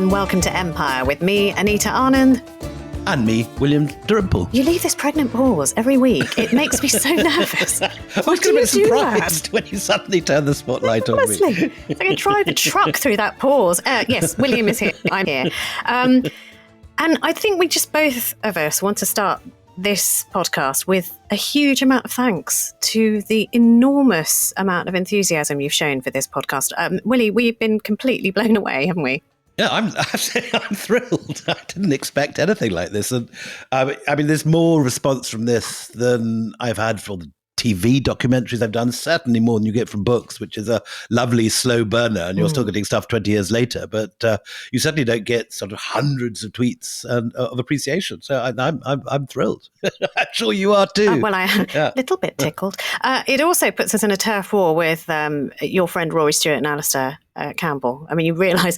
and welcome to Empire with me, Anita Anand. And me, William Dalrymple. You leave this pregnant pause every week. It makes me so nervous. I was going to be surprised when you suddenly turn the spotlight on me. Honestly, it's like I drive a truck through that pause. Yes, William is here. I'm here. And I think we just both of us want to start this podcast with a huge amount of thanks to the enormous amount of enthusiasm you've shown for this podcast. Willie, we've been completely blown away, haven't we? Yeah, I'm thrilled. I didn't expect anything like this. And I mean, there's more response from this than I've had for the TV documentaries I've done, certainly more than you get from books, which is a lovely slow burner, and you're still getting stuff 20 years later. But you certainly don't get sort of hundreds of tweets of appreciation. So I'm thrilled. I'm sure you are too. Well, I'm a little bit tickled. It also puts us in a turf war with your friend Rory Stewart and Alistair Campbell. I mean, you realise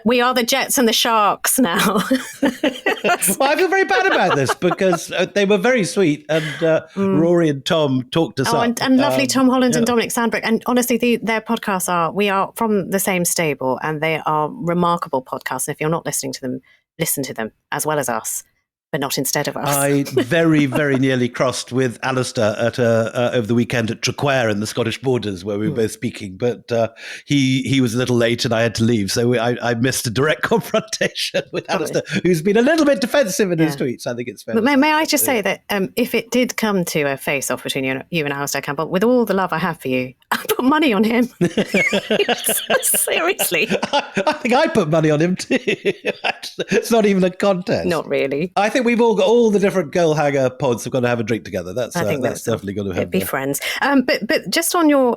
we are the Jets and the Sharks now. Well, I feel very bad about this because they were very sweet, and Rory and Tom talked us up. And lovely Tom Holland and Dominic Sandbrook. And honestly, their podcasts we are from the same stable, and they are remarkable podcasts. And if you're not listening to them, listen to them as well as us, but not instead of us. I very, very nearly crossed with Alistair at over the weekend at Traquair in the Scottish borders, where we were both speaking. But he was a little late and I had to leave. So I missed a direct confrontation with Alistair, who's been a little bit defensive in his tweets. I think it's fair. But may I just say that if it did come to a face-off between you and Alistair Campbell, with all the love I have for you, I put money on him. Seriously. I think I put money on him too. It's not even a contest. Not really. I think we've all got all the different girl hanger pods have got to have a drink together. That's definitely going to happen. Be friends. But just on your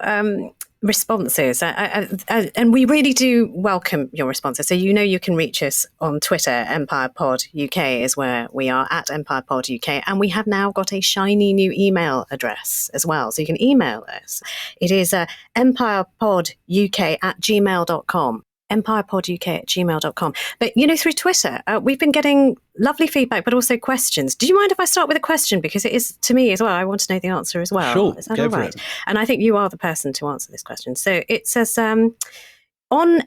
responses, and we really do welcome your responses. So you can reach us on Twitter. EmpirePod UK is where we are, at EmpirePod UK, and we have now got a shiny new email address as well. So you can email us. It is empirepoduk@gmail.com. empirepoduk@gmail.com. But, through Twitter, we've been getting lovely feedback, but also questions. Do you mind if I start with a question? Because it is, to me as well, I want to know the answer as well. Sure, is that go all for right? it. And I think you are the person to answer this question. So it says, on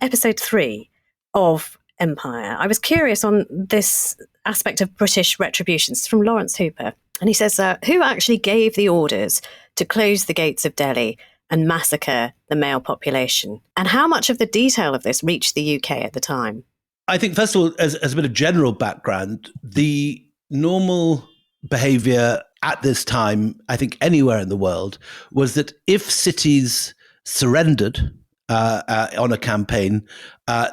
episode 3 of Empire, I was curious on this aspect of British retributions. It's from Lawrence Hooper. And he says, who actually gave the orders to close the gates of Delhi and massacre the male population? And how much of the detail of this reached the UK at the time? I think, first of all, as a bit of general background, the normal behavior at this time, I think anywhere in the world, was that if cities surrendered on a campaign,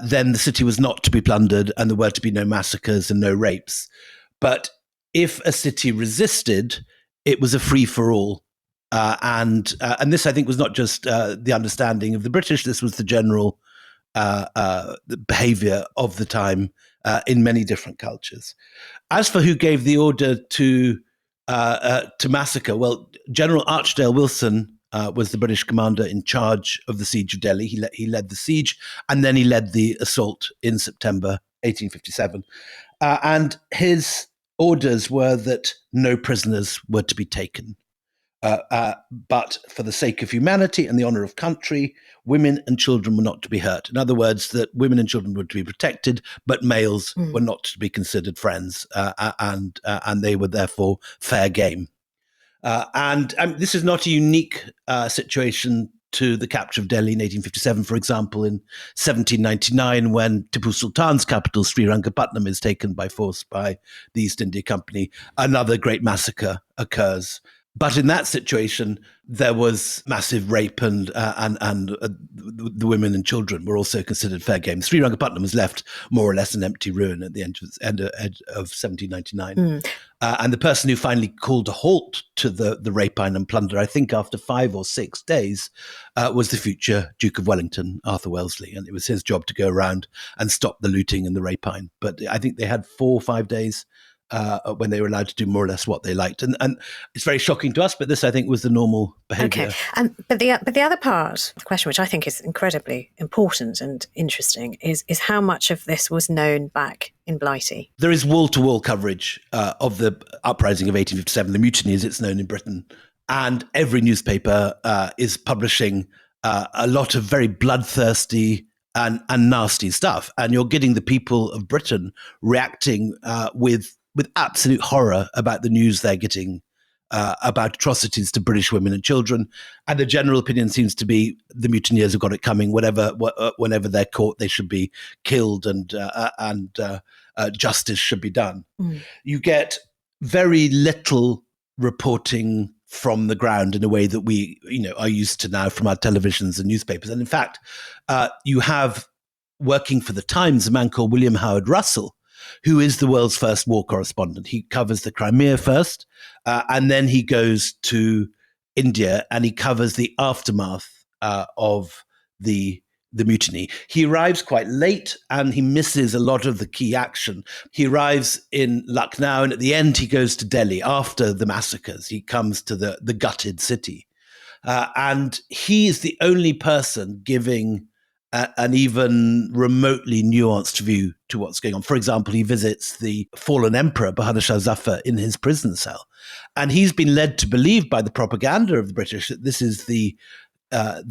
then the city was not to be plundered and there were to be no massacres and no rapes. But if a city resisted, it was a free-for-all. And this, I think, was not just the understanding of the British. This was the general the behavior of the time in many different cultures. As for who gave the order to massacre, well, General Archdale Wilson was the British commander in charge of the siege of Delhi. He led the siege, and then he led the assault in September 1857. And his orders were that no prisoners were to be taken. But for the sake of humanity and the honor of country, women and children were not to be hurt. In other words, that women and children were to be protected, but males were not to be considered friends, and they were therefore fair game. And this is not a unique situation to the capture of Delhi in 1857, for example. In 1799, when Tipu Sultan's capital, Srirangapatnam, is taken by force by the East India Company, another great massacre occurs. But in that situation, there was massive rape, and the women and children were also considered fair game. Srirangapatnam was left more or less an empty ruin at the end of 1799. And the person who finally called a halt to the rapine and plunder, I think after 5 or 6 days, was the future Duke of Wellington, Arthur Wellesley. And it was his job to go around and stop the looting and the rapine. But I think they had 4 or 5 days when they were allowed to do more or less what they liked. And it's very shocking to us, but this, I think, was the normal behaviour. Okay. But the other part of the question, which I think is incredibly important and interesting, is how much of this was known back in Blighty? There is wall-to-wall coverage of the uprising of 1857, the mutiny as it's known in Britain. And every newspaper is publishing a lot of very bloodthirsty and nasty stuff. And you're getting the people of Britain reacting with absolute horror about the news they're getting about atrocities to British women and children. And the general opinion seems to be the mutineers have got it coming. Whenever they're caught, they should be killed, and justice should be done. Mm. You get very little reporting from the ground in a way that we, are used to now from our televisions and newspapers. And in fact, you have working for the Times a man called William Howard Russell, who is the world's first war correspondent. He covers the Crimea first, and then he goes to India and he covers the aftermath of the mutiny. He arrives quite late and he misses a lot of the key action. He arrives in Lucknow, and at the end he goes to Delhi after the massacres. He comes to the gutted city. And he is the only person giving an even remotely nuanced view to what's going on. For example, he visits the fallen emperor, Bahadur Shah Zafar, in his prison cell. And he's been led to believe by the propaganda of the British that this is the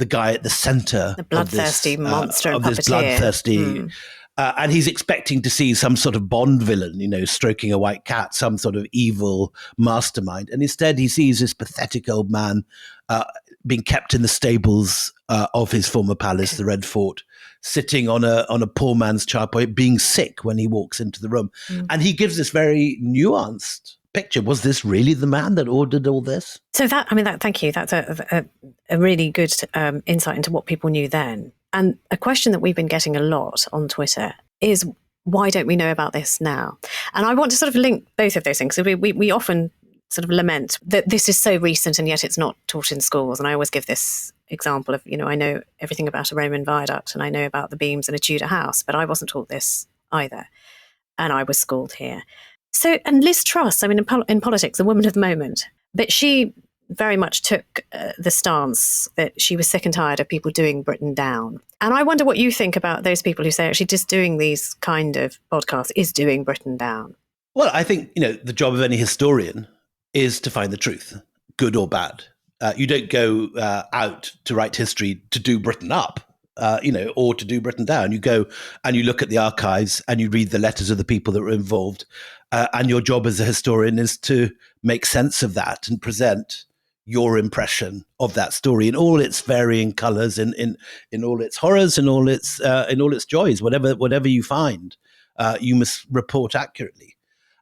guy at the center, the bloodthirsty monster of and this bloodthirsty, and he's expecting to see some sort of Bond villain, stroking a white cat, some sort of evil mastermind, and instead he sees this pathetic old man being kept in the stables of his former palace, the Red Fort, sitting on a poor man's charpoy, being sick when he walks into the room, and he gives this very nuanced picture. Was this really the man that ordered all this? So thank you. That's a really good insight into what people knew then. And a question that we've been getting a lot on Twitter is, why don't we know about this now? And I want to sort of link both of those things. So we often sort of lament that this is so recent and yet it's not taught in schools. And I always give this example of, I know everything about a Roman viaduct and I know about the beams in a Tudor house, but I wasn't taught this either. And I was schooled here. So, and Liz Truss, in politics, the woman of the moment, but she very much took the stance that she was sick and tired of people doing Britain down. And I wonder what you think about those people who say actually just doing these kind of podcasts is doing Britain down. Well, I think, the job of any historian is to find the truth, good or bad. You don't go out to write history to do Britain up. Or to do Britain down. You go and you look at the archives and you read the letters of the people that were involved. And your job as a historian is to make sense of that and present your impression of that story in all its varying colors, in all its horrors, in all its joys, whatever you find, you must report accurately.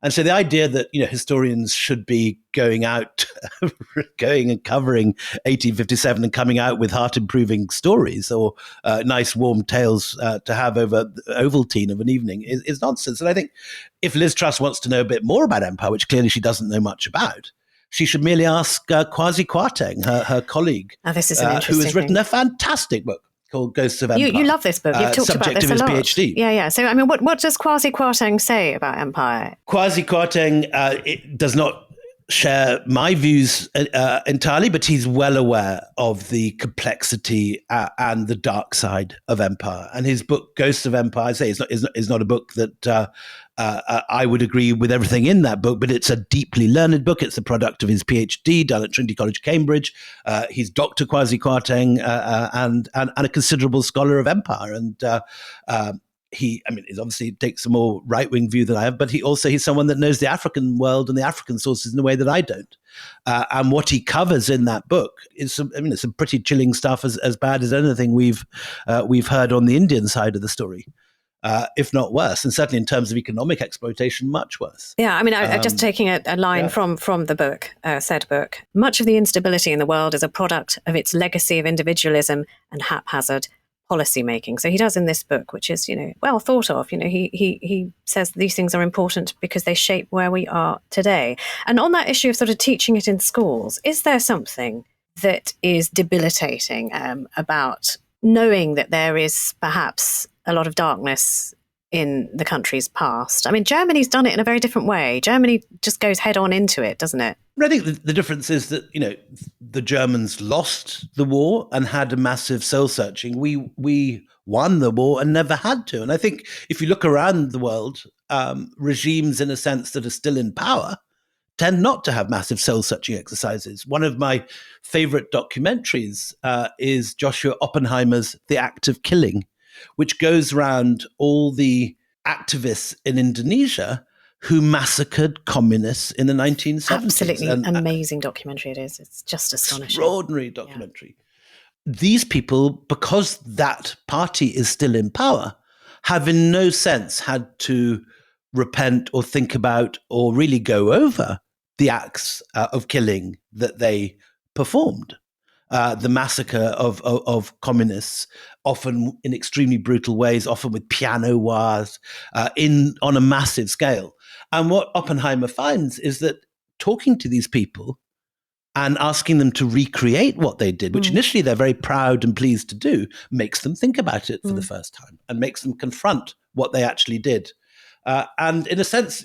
And so the idea that historians should be going out, going and covering 1857 and coming out with heart-improving stories or nice warm tales to have over Ovaltine of an evening is nonsense. And I think if Liz Truss wants to know a bit more about empire, which clearly she doesn't know much about, she should merely ask Kwasi Kwarteng, her colleague, this is an interesting who has written thing. A fantastic book called Ghosts of Empire. You love this book. You've talked about this a lot. Subject of his PhD. Yeah. So, what does Kwasi Kwarteng say about empire? Kwasi Kwarteng it does not share my views entirely, but he's well aware of the complexity and the dark side of empire. And his book, Ghosts of Empire, I say is not a book that I would agree with everything in that book, but it's a deeply learned book. It's the product of his PhD done at Trinity College, Cambridge. He's Dr. Kwasi Kwarteng and a considerable scholar of empire. And he obviously takes a more right-wing view than I have, but he's someone that knows the African world and the African sources in a way that I don't. And what he covers in that book is it's some pretty chilling stuff, as bad as anything we've heard on the Indian side of the story. If not worse, and certainly in terms of economic exploitation, much worse. Yeah, I'm just taking a line from the book, said book. Much of the instability in the world is a product of its legacy of individualism and haphazard policy making. So he does in this book, which is, well thought of. He says these things are important because they shape where we are today. And on that issue of sort of teaching it in schools, is there something that is debilitating about knowing that there is perhaps a lot of darkness in the country's past? Germany's done it in a very different way. Germany just goes head on into it, doesn't it? I think the difference is that, the Germans lost the war and had a massive soul searching. We won the war and never had to. And I think if you look around the world, regimes in a sense that are still in power tend not to have massive soul-searching exercises. One of my favorite documentaries is Joshua Oppenheimer's The Act of Killing, which goes around all the activists in Indonesia who massacred communists in the 1970s. Absolutely amazing documentary it is. It's just astonishing. Extraordinary documentary. Yeah. These people, because that party is still in power, have in no sense had to repent or think about or really go over the acts of killing that they performed. The massacre of communists, often in extremely brutal ways, often with piano wires, on a massive scale. And what Oppenheimer finds is that talking to these people and asking them to recreate what they did, which initially they're very proud and pleased to do, makes them think about it for the first time and makes them confront what they actually did. And in a sense,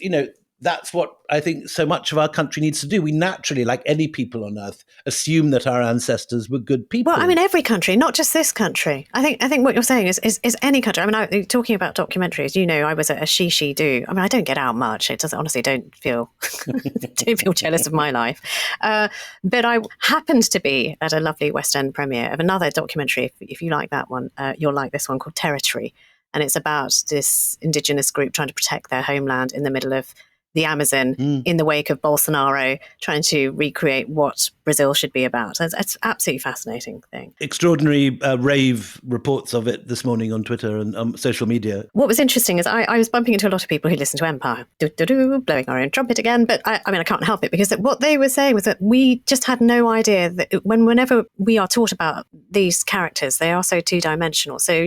that's what I think so much of our country needs to do. We naturally, like any people on earth, assume that our ancestors were good people. Well, I mean, every country, not just this country. I think what you're saying is any country. I mean, talking about documentaries, I was at a She Do. I mean, I don't get out much. It doesn't, honestly, don't feel jealous of my life. But I happened to be at a lovely West End premiere of another documentary. If you like that one, you'll like this one called Territory. And it's about this indigenous group trying to protect their homeland in the middle of the Amazon in the wake of Bolsonaro, trying to recreate what Brazil should be about. It's an absolutely fascinating thing. Extraordinary rave reports of it this morning on Twitter and social media. What was interesting is I was bumping into a lot of people who listen to Empire, blowing our own trumpet again. But I can't help it, because what they were saying was that we just had no idea that whenever we are taught about these characters, they are so two-dimensional. So,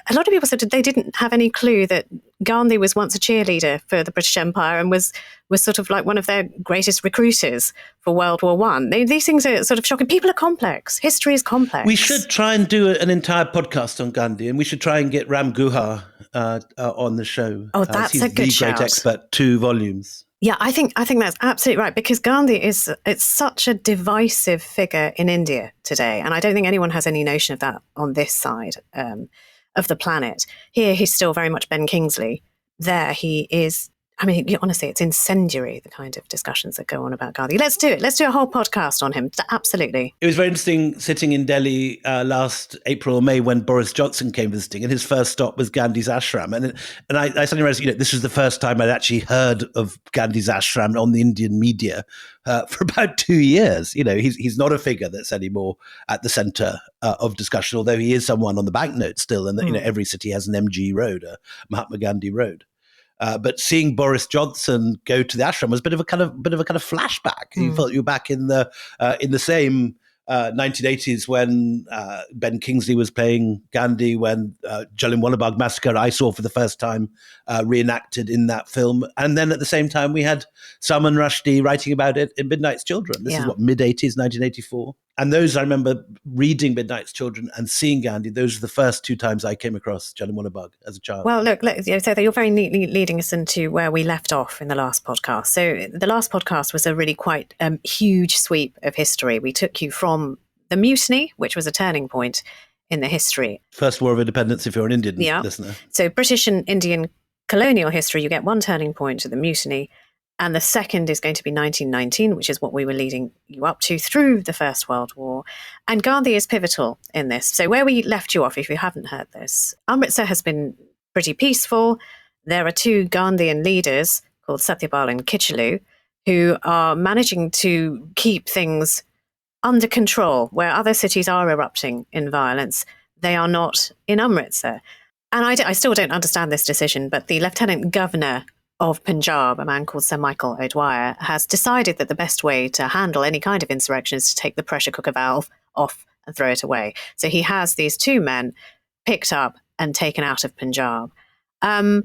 a lot of people said they didn't have any clue that Gandhi was once a cheerleader for the British Empire and was sort of like one of their greatest recruiters for World War One. These things are sort of shocking. People are complex. History is complex. We should try and do an entire podcast on Gandhi, and we should try and get Ram Guha on the show. Oh, that's a good shout. He's the great expert, 2 volumes. Yeah, I think that's absolutely right, because Gandhi it's such a divisive figure in India today, and I don't think anyone has any notion of that on this side of the planet. Here, he's still very much Ben Kingsley. There, he is. I mean, honestly, it's incendiary, the kind of discussions that go on about Gandhi. Let's do it. Let's do a whole podcast on him. Absolutely. It was very interesting sitting in Delhi last April or May when Boris Johnson came visiting, and his first stop was Gandhi's ashram. And I suddenly realized, this was the first time I'd actually heard of Gandhi's ashram on the Indian media for about 2 years. He's not a figure that's anymore at the center of discussion, although he is someone on the banknote still, and every city has an MG road, a Mahatma Gandhi road. But seeing Boris Johnson go to the ashram was a bit of a kind of flashback. You felt you were back in the same 1980s when Ben Kingsley was playing Gandhi, when Jallianwala Bagh Massacre I saw for the first time reenacted in that film. And then at the same time, we had Salman Rushdie writing about it in Midnight's Children. This is mid-80s, 1984. And those, I remember reading Midnight's Children and seeing Gandhi. Those are the first 2 times I came across Jallianwala Bagh as a child. Well, look, so you're very neatly leading us into where we left off in the last podcast. So the last podcast was a really quite huge sweep of history. We took you from the mutiny, which was a turning point in the history. First War of Independence, if you're an Indian listener. So British and Indian colonial history, you get one turning point at the mutiny. And the second is going to be 1919, which is what we were leading you up to through the First World War. And Gandhi is pivotal in this. So where we left you off, if you haven't heard this, Amritsar has been pretty peaceful. There are 2 Gandhian leaders called Satyabal and Kichelu who are managing to keep things under control. Where other cities are erupting in violence, they are not in Amritsar. And I still don't understand this decision, but the Lieutenant Governor of Punjab, a man called Sir Michael O'Dwyer, has decided that the best way to handle any kind of insurrection is to take the pressure cooker valve off and throw it away. So he has these 2 men picked up and taken out of Punjab. And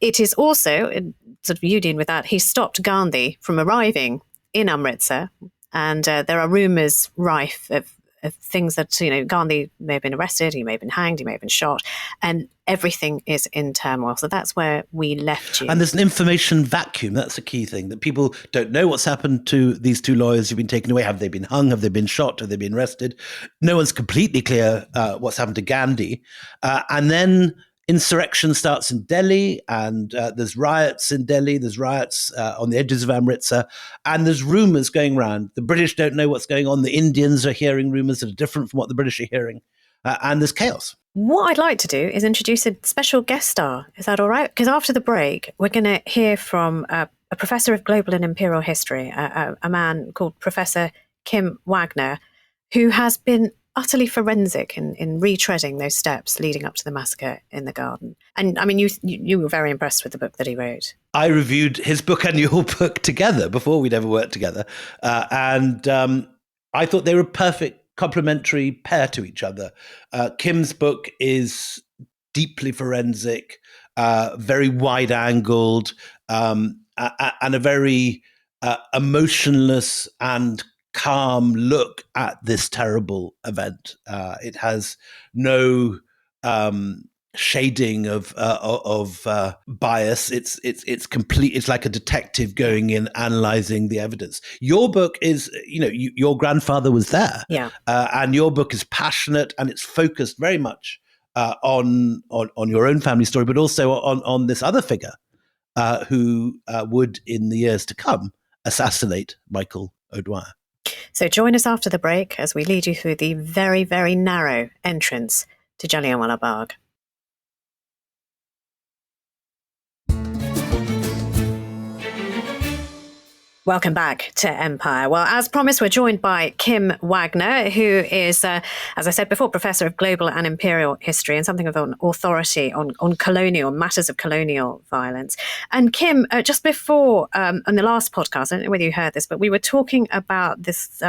it is also, in sort of union with that, he stopped Gandhi from arriving in Amritsar. And there are rumours rife of things that, Gandhi may have been arrested, he may have been hanged, he may have been shot, and everything is in turmoil. So that's where we left you. And there's an information vacuum. That's a key thing, that people don't know what's happened to these 2 lawyers who've been taken away. Have they been hung? Have they been shot? Have they been arrested? No one's completely clear what's happened to Gandhi. And then insurrection starts in Delhi, and there's riots in Delhi. There's riots on the edges of Amritsar, and there's rumours going around. The British don't know what's going on. The Indians are hearing rumours that are different from what the British are hearing. and there's chaos. What I'd like to do is introduce a special guest star. Is that all right? Because after the break, we're going to hear from a professor of global and imperial history, a man called Professor Kim Wagner, who has been utterly forensic in retreading those steps leading up to the massacre in the garden. And I mean, you were very impressed with the book that he wrote. I reviewed his book and your book together before we'd ever worked together. And I thought they were a perfect complementary pair to each other. Kim's book is deeply forensic, very wide-angled, and a very emotionless and calm look at this terrible event. It has no shading of bias. It's complete. It's like a detective going in, analyzing the evidence. Your book is, your grandfather was there, and your book is passionate and it's focused very much on your own family story, but also on this other figure who would, in the years to come, assassinate Michael O'Dwyer. So join us after the break as we lead you through the very, very narrow entrance to Jallianwala Bagh. Welcome back to Empire. Well, as promised, we're joined by Kim Wagner, who is, as I said before, Professor of Global and Imperial History and something of an authority on matters of colonial violence. And Kim, just before, on the last podcast, I don't know whether you heard this, but we were talking about this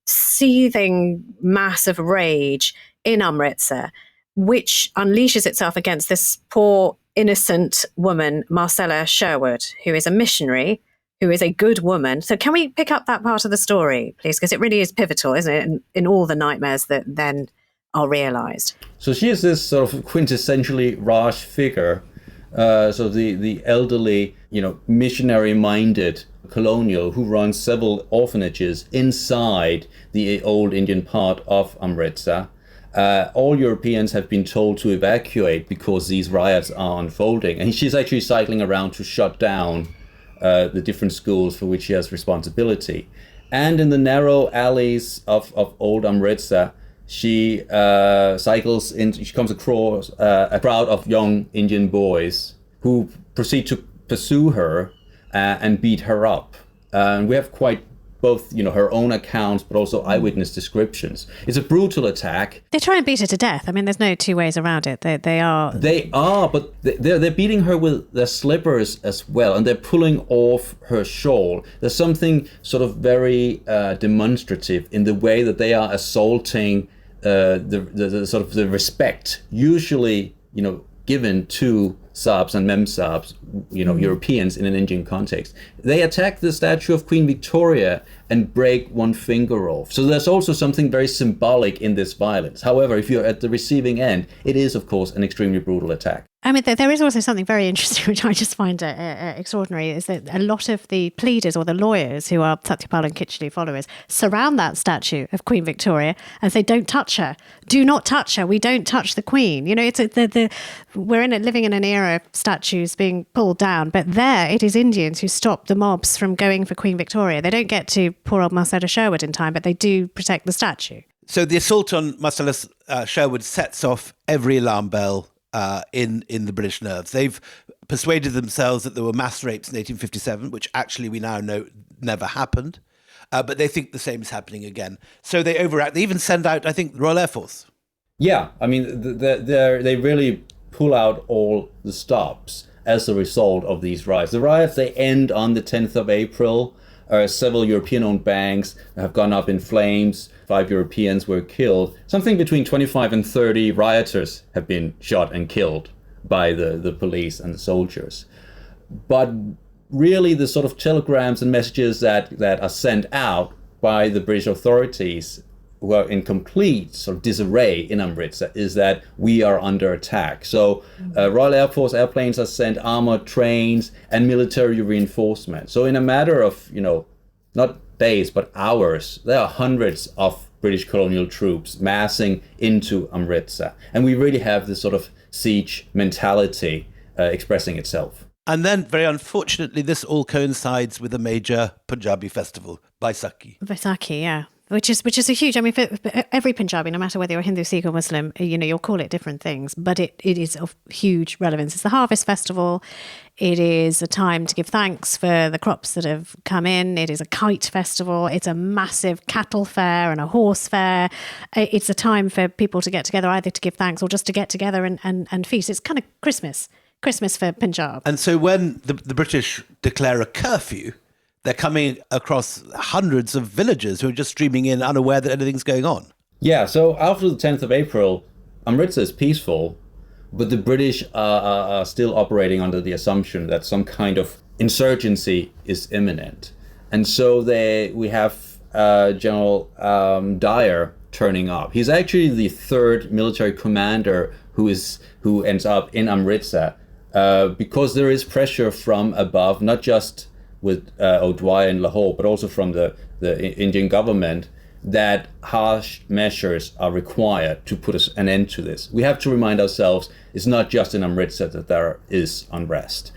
seething mass of rage in Amritsar, which unleashes itself against this poor, innocent woman, Marcella Sherwood, who is a missionary, who is a good woman. So can we pick up that part of the story, please? Because it really is pivotal, isn't it, in all the nightmares that then are realised. So she is this sort of quintessentially Raj figure, so the elderly, missionary-minded colonial who runs several orphanages inside the old Indian part of Amritsar. All Europeans have been told to evacuate because these riots are unfolding. And she's actually cycling around to shut down the different schools for which she has responsibility. And in the narrow alleys of old Amritsar, she cycles in, she comes across a crowd of young Indian boys who proceed to pursue her and beat her up. And we have quite both, her own accounts, but also eyewitness descriptions. It's a brutal attack. They try and beat her to death. I mean, there's no two ways around it. They are, but they're beating her with their slippers as well, and they're pulling off her shawl. There's something sort of very demonstrative in the way that they are assaulting the sort of the respect usually, given to Sabs and Memsabs, Europeans in an Indian context. They attack the statue of Queen Victoria and break one finger off. So there's also something very symbolic in this violence. However, if you're at the receiving end, it is, of course, an extremely brutal attack. I mean, there is also something very interesting, which I just find extraordinary, is that a lot of the pleaders or the lawyers who are Satyapal and Khichdi followers surround that statue of Queen Victoria and say, don't touch her. Do not touch her. We don't touch the Queen. We're living in an era of statues being pulled down, but there it is Indians who stop the mobs from going for Queen Victoria. They don't get to poor old Marcella Sherwood in time, but they do protect the statue. So the assault on Marcella Sherwood sets off every alarm bell in the British nerves. They've persuaded themselves that there were mass rapes in 1857, which actually we now know never happened, but they think the same is happening again. So they overact. They even send out, I think, the Royal Air Force. Yeah, I mean, they really pull out all the stops as a result of these riots. The riots, they end on the 10th of April. Several European-owned banks have gone up in flames. 5 Europeans were killed. Something between 25 and 30 rioters have been shot and killed by the police and the soldiers. But really, the sort of telegrams and messages that are sent out by the British authorities, who are in complete sort of disarray in Amritsar, is that we are under attack. So Royal Air Force airplanes are sent, armored trains, and military reinforcement. So in a matter of, not days, but hours, there are hundreds of British colonial troops massing into Amritsar. And we really have this sort of siege mentality expressing itself. And then, very unfortunately, this all coincides with a major Punjabi festival, Baisakhi. Baisakhi, yeah. Which is a huge. I mean, for every Punjabi, no matter whether you're Hindu, Sikh, or Muslim, you'll call it different things, but it is of huge relevance. It's the harvest festival. It is a time to give thanks for the crops that have come in. It is a kite festival. It's a massive cattle fair and a horse fair. It's a time for people to get together, either to give thanks or just to get together and feast. It's kind of Christmas for Punjab. And so when the British declare a curfew, they're coming across hundreds of villagers who are just streaming in, unaware that anything's going on. Yeah, so after the 10th of April, Amritsar is peaceful, but the British are still operating under the assumption that some kind of insurgency is imminent. And so we have General Dyer turning up. He's actually the third military commander who ends up in Amritsar because there is pressure from above, not just with O'Dwyer and Lahore, but also from the Indian government, that harsh measures are required to put an end to this. We have to remind ourselves it's not just in Amritsar that there is unrest.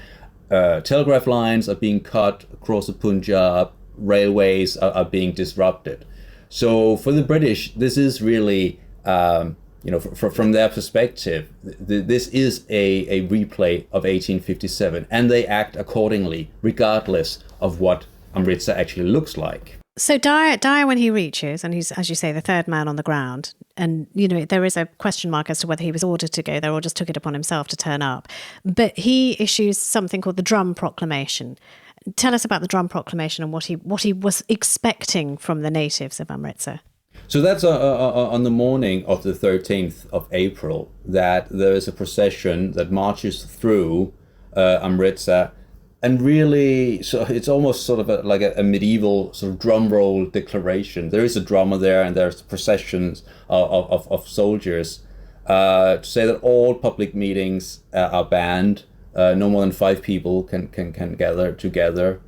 Telegraph lines are being cut across the Punjab, railways are being disrupted. So for the British, this is really, from their perspective, this is a replay of 1857, and they act accordingly, regardless of what Amritsar actually looks like. So Dyer, when he reaches, and he's, as you say, the third man on the ground, and there is a question mark as to whether he was ordered to go there or just took it upon himself to turn up. But he issues something called the Drum Proclamation. Tell us about the Drum Proclamation and what he was expecting from the natives of Amritsar. So that's on the morning of the 13th of April that there is a procession that marches through Amritsar, and really, so it's almost sort of like a medieval sort of drum roll declaration. There is a drummer there, and there's processions of soldiers to say that all public meetings are banned. No more than 5 people can gather together,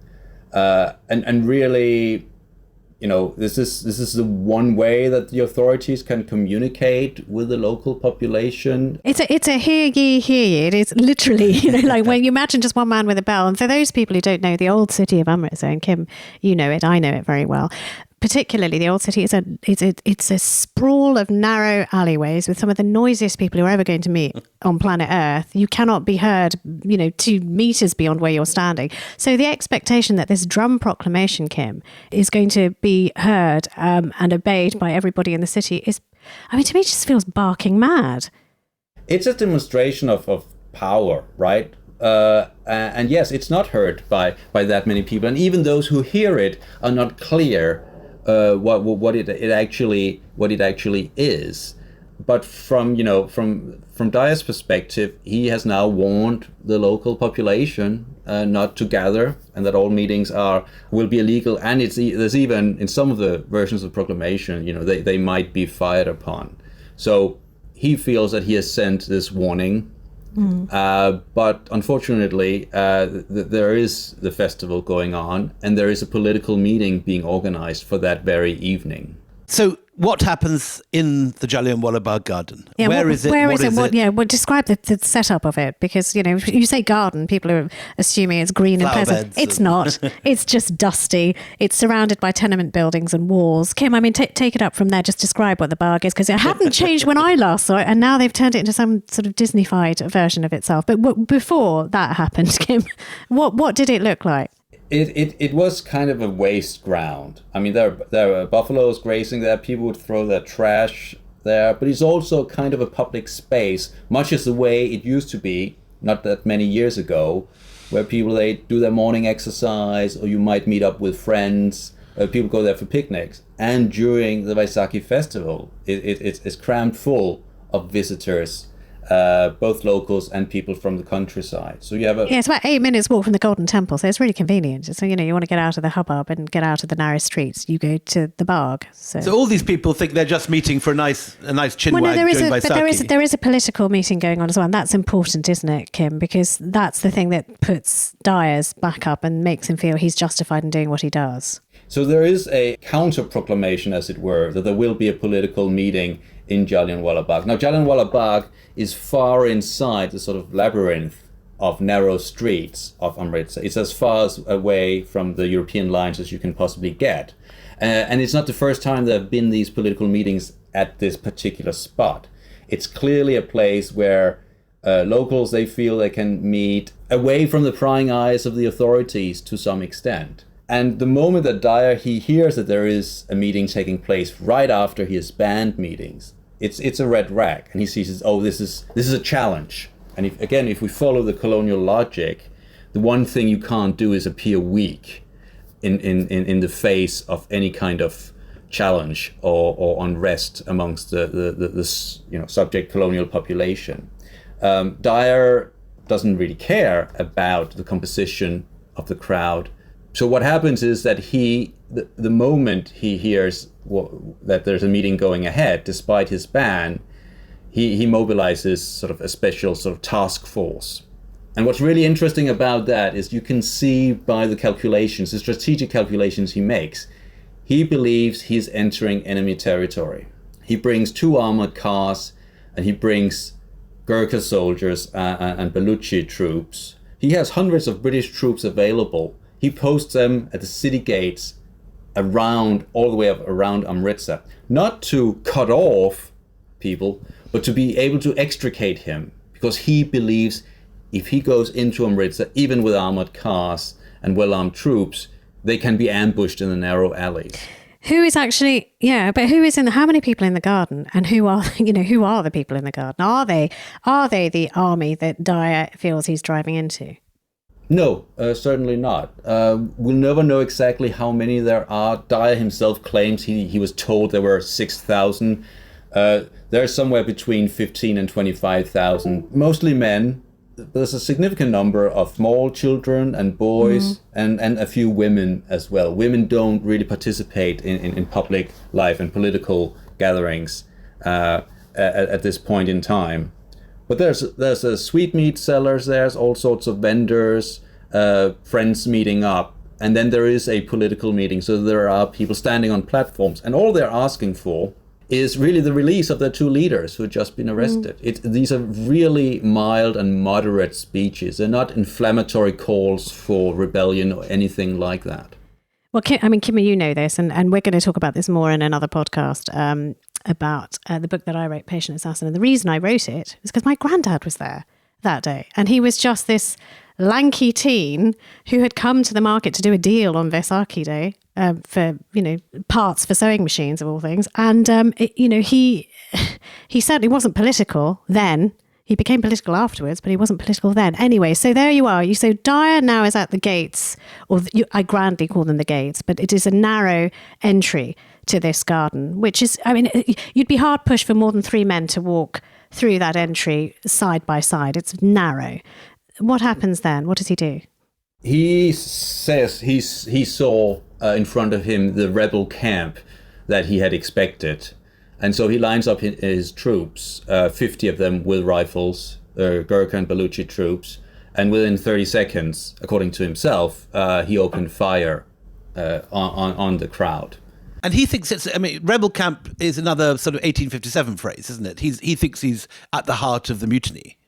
and really, this is the one way that the authorities can communicate with the local population. It's a hear ye. It is literally, like when you imagine just one man with a bell. And for those people who don't know, the old city of Amritsar, and Kim, you know it, I know it very well. Particularly the old city, it's a sprawl of narrow alleyways with some of the noisiest people who are ever going to meet on planet Earth. You cannot be heard, 2 meters beyond where you're standing. So the expectation that this drum proclamation, Kim, is going to be heard and obeyed by everybody in the city is, to me, it just feels barking mad. It's a demonstration of power, right? And yes, it's not heard by that many people, and even those who hear it are not clear what it actually is. But from Dyer's perspective, he has now warned the local population not to gather, and that all meetings will be illegal. And there's even in some of the versions of the proclamation, they might be fired upon. So he feels that he has sent this warning. But unfortunately, there is the festival going on, and there is a political meeting being organized for that very evening. So what happens in the Jallianwala Bagh garden? Yeah, where is it? Describe the setup of it, because you say garden, people are assuming it's green and pleasant. It's not. It's just dusty. It's surrounded by tenement buildings and walls. Kim, take it up from there. Just describe what the Bagh is, because it hadn't changed when I last saw it, and now they've turned it into some sort of Disney-fied version of itself. But before that happened, Kim, what did it look like? It was kind of a waste ground. There were buffaloes grazing there. People would throw their trash there, but it's also kind of a public space, much as the way it used to be not that many years ago, where they do their morning exercise, or you might meet up with friends. People go there for picnics, and during the Vaisakhi festival, it's crammed full of visitors. Both locals and people from the countryside. So you have it's about 8 minutes walk from the Golden Temple, so it's really convenient. So you want to get out of the hubbub and get out of the narrow streets, you go to the Bagh. So all these people think they're just meeting for a nice chinwag during Vaisakhi. But there is a political meeting going on as well, and that's important, isn't it, Kim? Because that's the thing that puts Dyer's back up and makes him feel he's justified in doing what he does. So there is a counter proclamation, as it were, that there will be a political meeting in Jallianwala Bagh. Now, Jallianwala Bagh is far inside the sort of labyrinth of narrow streets of Amritsar. It's as far away from the European lines as you can possibly get. And it's not the first time there have been these political meetings at this particular spot. It's clearly a place where locals, they feel they can meet away from the prying eyes of the authorities to some extent. And the moment that Dyer, he hears that there is a meeting taking place right after he has banned meetings, it's a red rag. And he sees, oh, this is a challenge. And if we follow the colonial logic, the one thing you can't do is appear weak in the face of any kind of challenge or unrest amongst the subject colonial population. Dyer doesn't really care about the composition of the crowd. So what happens is that the moment he hears that there's a meeting going ahead, despite his ban, he mobilizes sort of a special sort of task force. And what's really interesting about that is you can see by the calculations, the strategic calculations he makes, he believes he's entering enemy territory. He brings 2 armored cars and he brings Gurkha soldiers and Baluchi troops. He has hundreds of British troops available. He posts them at the city gates all the way up around Amritsar, not to cut off people, but to be able to extricate him, because he believes if he goes into Amritsar, even with armored cars and well-armed troops, they can be ambushed in the narrow alleys. Who is actually, how many people in the garden, and who are the people in the garden? Are they the army that Dyer feels he's driving into? No, certainly not. We'll never know exactly how many there are. Dyer himself claims he was told there were 6,000. There's somewhere between 15 and 25,000, mostly men. There's a significant number of small children and boys and a few women as well. Women don't really participate in public life and political gatherings at this point in time. But there's a sweetmeat sellers, there's all sorts of vendors, friends meeting up, and then there is a political meeting. So there are people standing on platforms, and all they're asking for is really the release of their 2 leaders who had just been arrested. These are really mild and moderate speeches. They're not inflammatory calls for rebellion or anything like that. Well, Kimmy, you know this, and we're going to talk about this more in another podcast about the book that I wrote, Patient Assassin. And the reason I wrote it was because my granddad was there that day, and he was just this lanky teen who had come to the market to do a deal on Vaisakhi Day for parts for sewing machines of all things, and he certainly wasn't political then. He became political afterwards, but he wasn't political then. Anyway, so there you are. So Dyer now is at the gates, I grandly call them the gates, but it is a narrow entry to this garden, which is, you'd be hard pushed for more than 3 men to walk through that entry side by side. It's narrow. What happens then? What does he do? He says he saw in front of him the rebel camp that he had expected. And so he lines up his troops, 50 of them with rifles, Gurkha and Baluchi troops. And within 30 seconds, according to himself, he opened fire on the crowd. And he thinks rebel camp is another sort of 1857 phrase, isn't it? He thinks he's at the heart of the mutiny.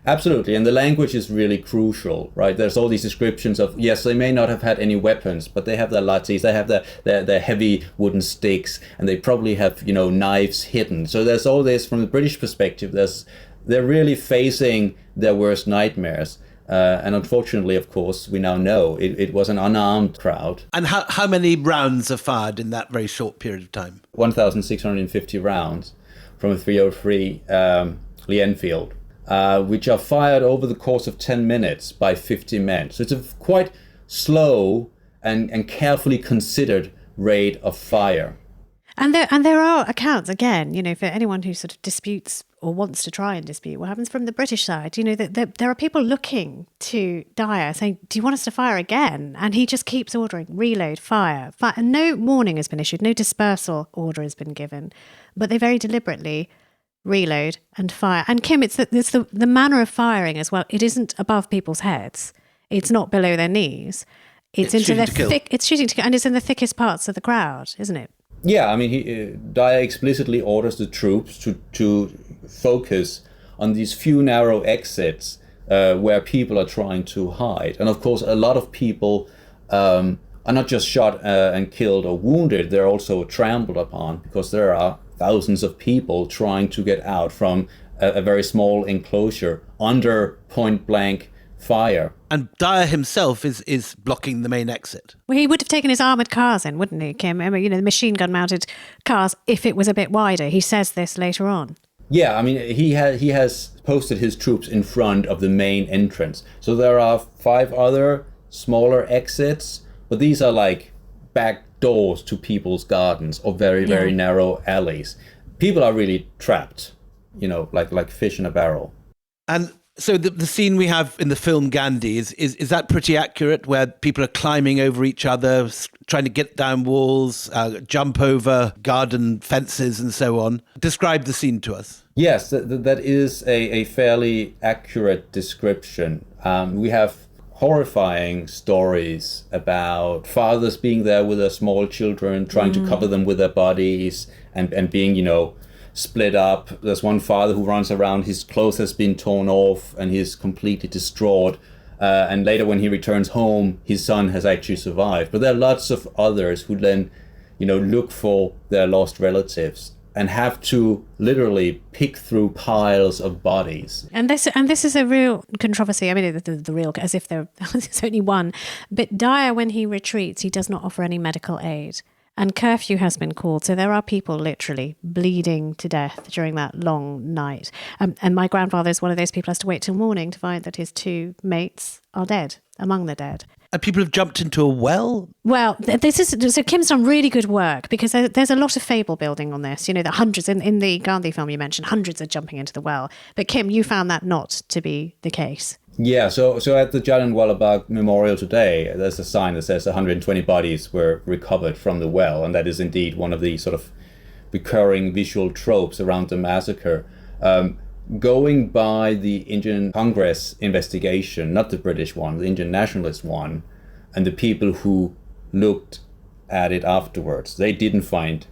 Absolutely, and the language is really crucial, right? There's all these descriptions of, yes, they may not have had any weapons, but they have their lathis, they have their heavy wooden sticks, and they probably have, knives hidden. So there's all this from the British perspective. They're really facing their worst nightmares. And unfortunately, of course, we now know it was an unarmed crowd. And how many rounds are fired in that very short period of time? 1,650 rounds from a 303 Lee Enfield. Which are fired over the course of 10 minutes by 50 men. So it's a quite slow and carefully considered rate of fire. And there are accounts, again, for anyone who sort of disputes or wants to try and dispute what happens from the British side, that there are people looking to Dyer saying, do you want us to fire again? And he just keeps ordering, reload, fire. And no warning has been issued, no dispersal order has been given. But they very deliberately reload and fire. And Kim, it's the manner of firing as well. It isn't above people's heads. It's not below their knees. It's into their thick. It's shooting to kill, and it's in the thickest parts of the crowd, isn't it? Yeah, Dyer explicitly orders the troops to focus on these few narrow exits where people are trying to hide. And of course, a lot of people are not just shot and killed or wounded, they're also trampled upon, because there are thousands of people trying to get out from a very small enclosure under point blank fire. And Dyer himself is blocking the main exit. Well, he would have taken his armoured cars in, wouldn't he, Kim? I mean, you know, the machine gun mounted cars, if it was a bit wider. He says this later on. Yeah, I mean, he has posted his troops in front of the main entrance. So there are 5 other smaller exits, but these are like back doors to people's gardens or very, very narrow alleys. People are really trapped, you know, like fish in a barrel. And so the scene we have in the film Gandhi, is that pretty accurate, where people are climbing over each other, trying to get down walls, jump over garden fences and so on? Describe the scene to us. Yes, that is a fairly accurate description. We have horrifying stories about fathers being there with their small children, trying to cover them with their bodies and being, you know, split up. There's one father who runs around, his clothes has been torn off and he's completely distraught. And later when he returns home, his son has actually survived. But there are lots of others who then, you know, look for their lost relatives and have to literally pick through piles of bodies. And this is a real controversy. I mean, the real, as if there's only one. But Dyer, when he retreats, he does not offer any medical aid. And curfew has been called. So there are people literally bleeding to death during that long night. And my grandfather is one of those people who has to wait till morning to find that his 2 mates are dead, among the dead. And people have jumped into a well? Well, so Kim's done really good work, because there's a lot of fable building on this. You know, that hundreds, in the Gandhi film you mentioned, hundreds are jumping into the well. But Kim, you found that not to be the case. Yeah, so at the Jallianwala Bagh Memorial today, there's a sign that says 120 bodies were recovered from the well, and that is indeed one of the sort of recurring visual tropes around the massacre. Going by the Indian Congress investigation, not the British one, the Indian nationalist one, and the people who looked at it afterwards, they didn't find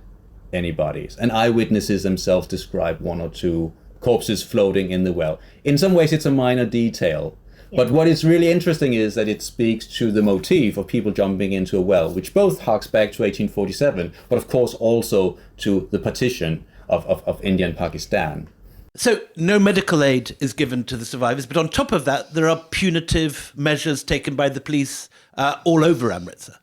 any bodies. And eyewitnesses themselves described 1 or 2 corpses floating in the well. In some ways, it's a minor detail. Yeah. But what is really interesting is that it speaks to the motif of people jumping into a well, which both harks back to 1847, but of course also to the partition of India and Pakistan. So no medical aid is given to the survivors, but on top of that, there are punitive measures taken by the police all over Amritsar.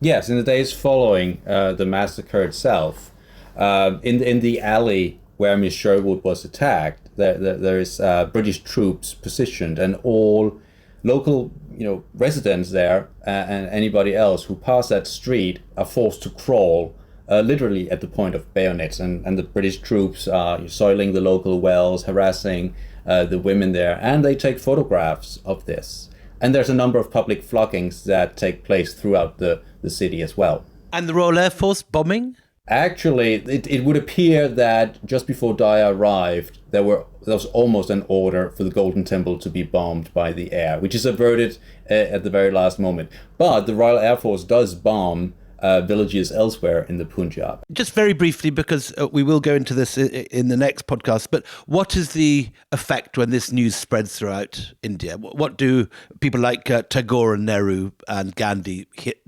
Yes, in the days following the massacre itself, in the alley where Miss Sherwood was attacked, there is British troops positioned, and all local, you know, residents there and anybody else who pass that street are forced to crawl literally at the point of bayonets, and the British troops are soiling the local wells, harassing the women there, and they take photographs of this. And there's a number of public floggings that take place throughout the city as well. And the Royal Air Force bombing? Actually, it would appear that just before Dyer arrived, there was almost an order for the Golden Temple to be bombed by the air, which is averted at the very last moment. But the Royal Air Force does bomb villages elsewhere in the Punjab. Just very briefly, because we will go into this in the next podcast, but what is the effect when this news spreads throughout India? What do people like Tagore and Nehru and Gandhi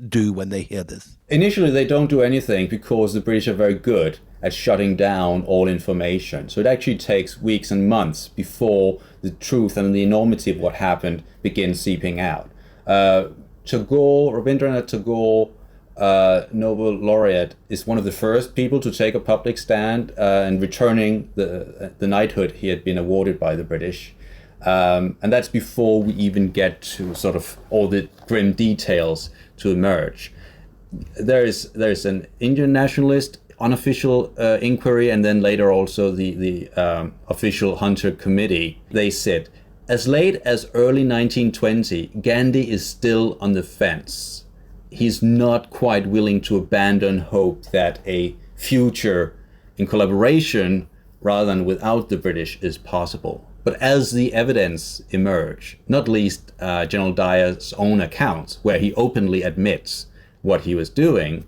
do when they hear this? Initially, they don't do anything because the British are very good at shutting down all information. So it actually takes weeks and months before the truth and the enormity of what happened begins seeping out. Rabindranath Tagore, Nobel laureate, is one of the first people to take a public stand and returning the knighthood he had been awarded by the British. And that's before we even get to sort of all the grim details to emerge. There's an Indian nationalist unofficial inquiry, and then later also the official Hunter Committee. They said, as late as early 1920, Gandhi is still on the fence. He's not quite willing to abandon hope that a future in collaboration rather than without the British is possible. But as the evidence emerge, not least General Dyer's own accounts, where he openly admits what he was doing,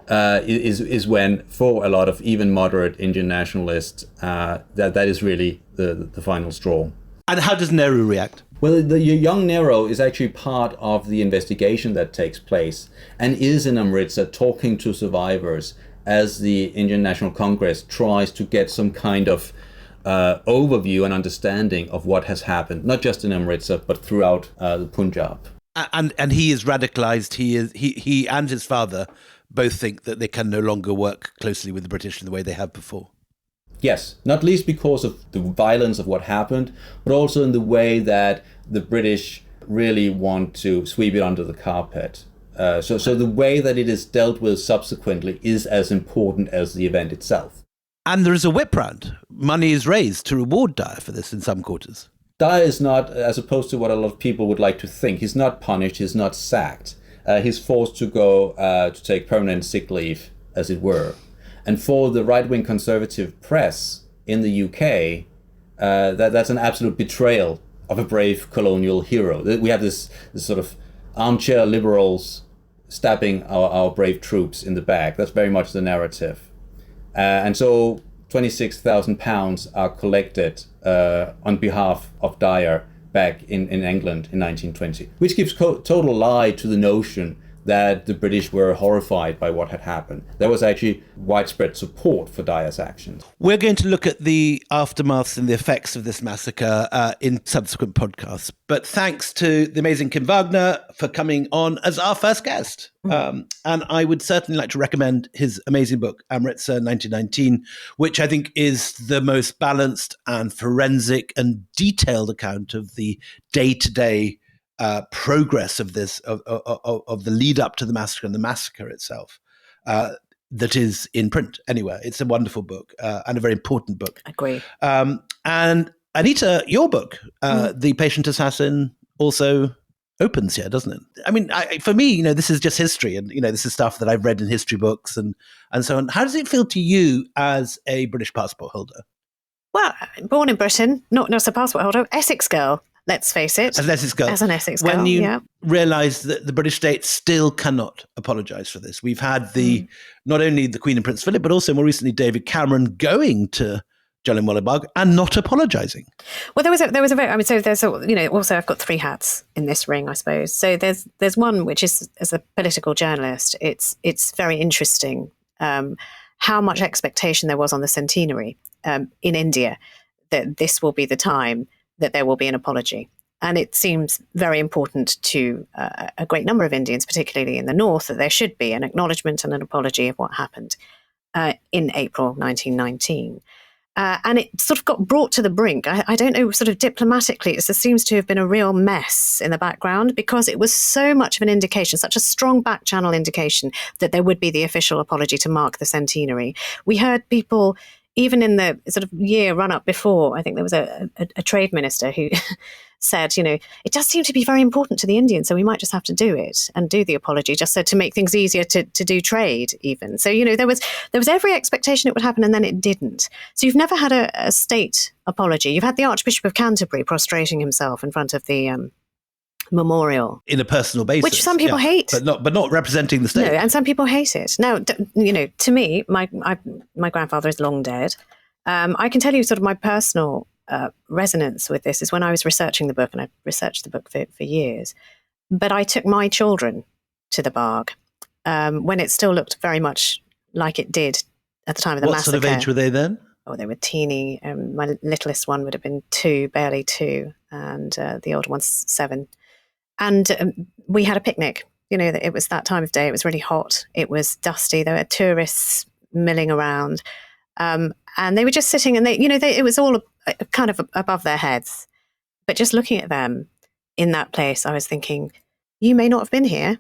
is when, for a lot of even moderate Indian nationalists, that is really the final straw. And how does Nehru react? Well, the young Nehru is actually part of the investigation that takes place and is in Amritsar talking to survivors as the Indian National Congress tries to get some kind of overview and understanding of what has happened, not just in Amritsar, but throughout the Punjab. And he is radicalized. He and his father both think that they can no longer work closely with the British in the way they have before. Yes, not least because of the violence of what happened, but also in the way that the British really want to sweep it under the carpet. So the way that it is dealt with subsequently is as important as the event itself. And there is a whip round. Money is raised to reward Dyer for this in some quarters. Dyer is not, as opposed to what a lot of people would like to think, he's not punished, he's not sacked. He's forced to go to take permanent sick leave, as it were. And for the right-wing conservative press in the UK, that's an absolute betrayal of a brave colonial hero. We have this sort of armchair liberals stabbing our brave troops in the back. That's very much the narrative. And so £26,000 are collected on behalf of Dyer back in England in 1920, which gives total lie to the notion that the British were horrified by what had happened. There was actually widespread support for Dyer's actions. We're going to look at the aftermaths and the effects of this massacre in subsequent podcasts. But thanks to the amazing Kim Wagner for coming on as our first guest. And I would certainly like to recommend his amazing book, Amritsar 1919, which I think is the most balanced and forensic and detailed account of the day-to-day progress of this, of the lead up to the massacre and the massacre itself, that is in print anywhere. It's a wonderful book and a very important book. Agree. And Anita, your book, The Patient Assassin, also opens here, doesn't it? I mean, for me, this is just history, and this is stuff that I've read in history books and so on. How does it feel to you as a British passport holder? Well, born in Britain, not as a passport holder, Essex girl. Let's face it. As an Essex girl. As an Essex girl, when you realise that the British state still cannot apologise for this. We've had not only the Queen and Prince Philip, but also more recently David Cameron going to Jallianwala Bagh and not apologising. Well, there was a very, so there's also I've got three hats in this ring, I suppose. So there's one which is, as a political journalist, it's very interesting how much expectation there was on the centenary in India that this will be the time that there will be an apology. And it seems very important to a great number of Indians, particularly in the north, that there should be an acknowledgement and an apology of what happened in April 1919. And it sort of got brought to the brink. I don't know, sort of diplomatically, it seems to have been a real mess in the background because it was so much of an indication, such a strong back channel indication that there would be the official apology to mark the centenary. We heard people, even in the sort of year run up before, I think there was a trade minister who said, it does seem to be very important to the Indians, so we might just have to do it and do the apology just so to make things easier to do trade even. So, there was every expectation it would happen and then it didn't. So you've never had a state apology. You've had the Archbishop of Canterbury prostrating himself in front of the memorial in a personal basis, which some people hate, but not representing the state. No, and some people hate it. Now, to me, my grandfather is long dead. I can tell you sort of my personal resonance with this is when I was researching the book, and I've researched the book for years. But I took my children to the Bagh when it still looked very much like it did at the time of the massacre. What sort of age were they then? Oh, they were teeny. My littlest one would have been 2, barely 2, and the older one's 7. And we had a picnic. It was that time of day. It was really hot. It was dusty. There were tourists milling around. And they were just sitting and it was all kind of above their heads. But just looking at them in that place, I was thinking, you may not have been here.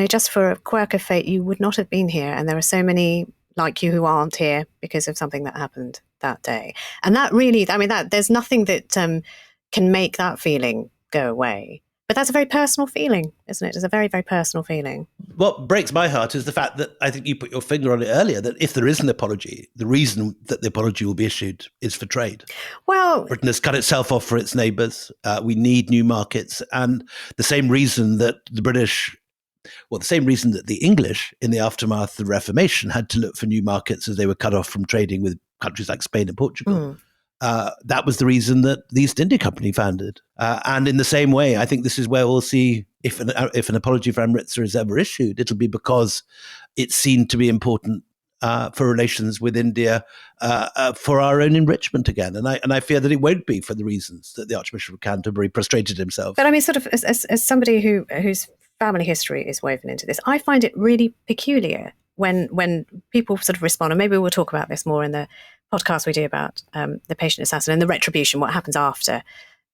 Just for a quirk of fate, you would not have been here. And there are so many like you who aren't here because of something that happened that day. And that really, there's nothing that can make that feeling go away. But that's a very personal feeling, isn't it? It's a very, very personal feeling. What breaks my heart is the fact that I think you put your finger on it earlier, that if there is an apology, the reason that the apology will be issued is for trade. Well, Britain has cut itself off for its neighbours. We need new markets. And the same reason that the same reason that the English in the aftermath of the Reformation had to look for new markets as they were cut off from trading with countries like Spain and Portugal. that was the reason that the East India Company founded. And in the same way, I think this is where we'll see if an apology for Amritsar is ever issued, it'll be because it's seen to be important for relations with India, for our own enrichment again. And I fear that it won't be for the reasons that the Archbishop of Canterbury prostrated himself. But I mean, sort of as somebody whose family history is woven into this, I find it really peculiar when people sort of respond, and maybe we'll talk about this more in the podcast we do about the patient assassin and the retribution, what happens after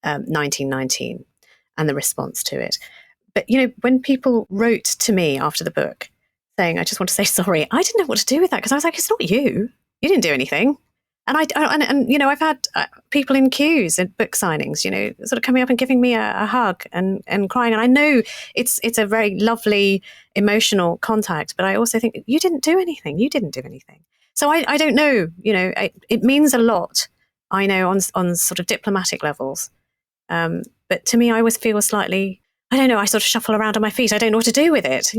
1919 and the response to it. But, when people wrote to me after the book saying, I just want to say sorry, I didn't know what to do with that, because I was like, it's not you. You didn't do anything. And I've had people in queues at book signings, sort of coming up and giving me a hug and crying. And I know it's a very lovely, emotional contact, but I also think you didn't do anything. You didn't do anything. So I don't know, it means a lot, I know, on sort of diplomatic levels. But to me, I always feel slightly, I don't know, I sort of shuffle around on my feet. I don't know what to do with it,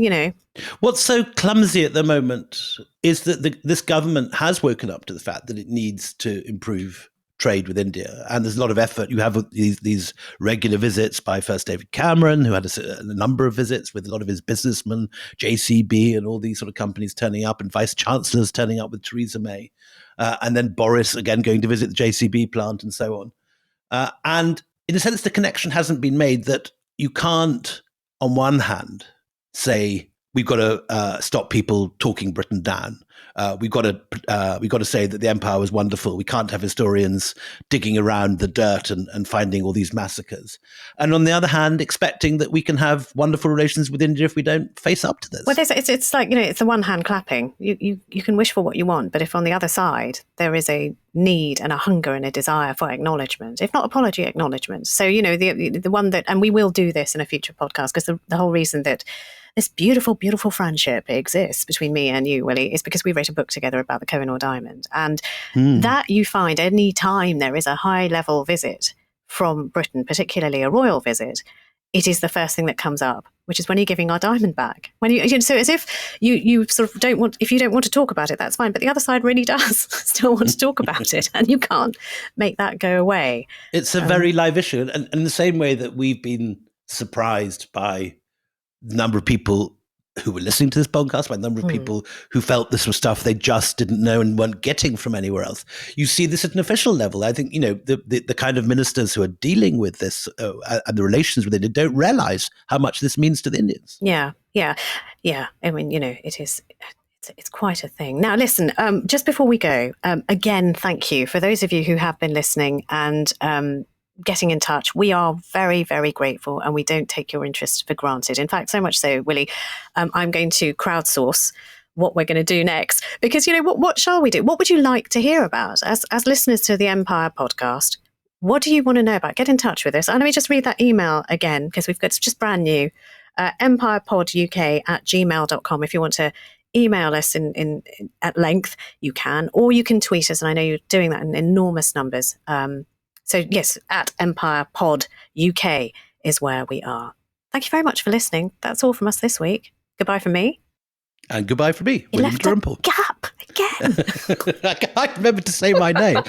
What's so clumsy at the moment is that this government has woken up to the fact that it needs to improve trade with India. And there's a lot of effort. You have these regular visits by first David Cameron, who had a number of visits with a lot of his businessmen, JCB and all these sort of companies turning up, and vice chancellors turning up with Theresa May. And then Boris, again, going to visit the JCB plant and so on. And in a sense, the connection hasn't been made that you can't, on one hand, say we've got to stop people talking Britain down. We've got to say that the empire was wonderful. We can't have historians digging around the dirt and finding all these massacres. And on the other hand, expecting that we can have wonderful relations with India if we don't face up to this. Well, it's like, it's the one hand clapping. You can wish for what you want, but if on the other side there is a need and a hunger and a desire for acknowledgement, if not apology, acknowledgement. So, the one that, and we will do this in a future podcast, because the whole reason that this beautiful, beautiful friendship exists between me and you, Willie, is because we wrote a book together about the Kohinoor diamond. And that you find any time there is a high-level visit from Britain, particularly a royal visit, it is the first thing that comes up, which is when you're giving our diamond back. So as if you sort of don't want, if you don't want to talk about it, that's fine. But the other side really does still want to talk about it, and you can't make that go away. It's a very live issue. And in the same way that we've been surprised by the number of people who were listening to this podcast, by the number of people who felt this was stuff they just didn't know and weren't getting from anywhere else. You see this at an official level. I think, the kind of ministers who are dealing with this and the relations with India don't realize how much this means to the Indians. Yeah. I mean, it's quite a thing. Now, listen, just before we go, again, thank you for those of you who have been listening and getting in touch. We are very, very grateful, and we don't take your interest for granted. In fact, so much so, Willie, I'm going to crowdsource what we're going to do next, because, what shall we do? What would you like to hear about as listeners to the Empire podcast? What do you want to know about? Get in touch with us. And let me just read that email again, because it's just brand new. empirepoduk@gmail.com. If you want to email us in at length, you can, or you can tweet us. And I know you're doing that in enormous numbers. So yes, at Empire Pod UK is where we are. Thank you very much for listening. That's all from us this week. Goodbye from me. And goodbye from me, You William left a Dalrymple. gap again. I remember to say my name.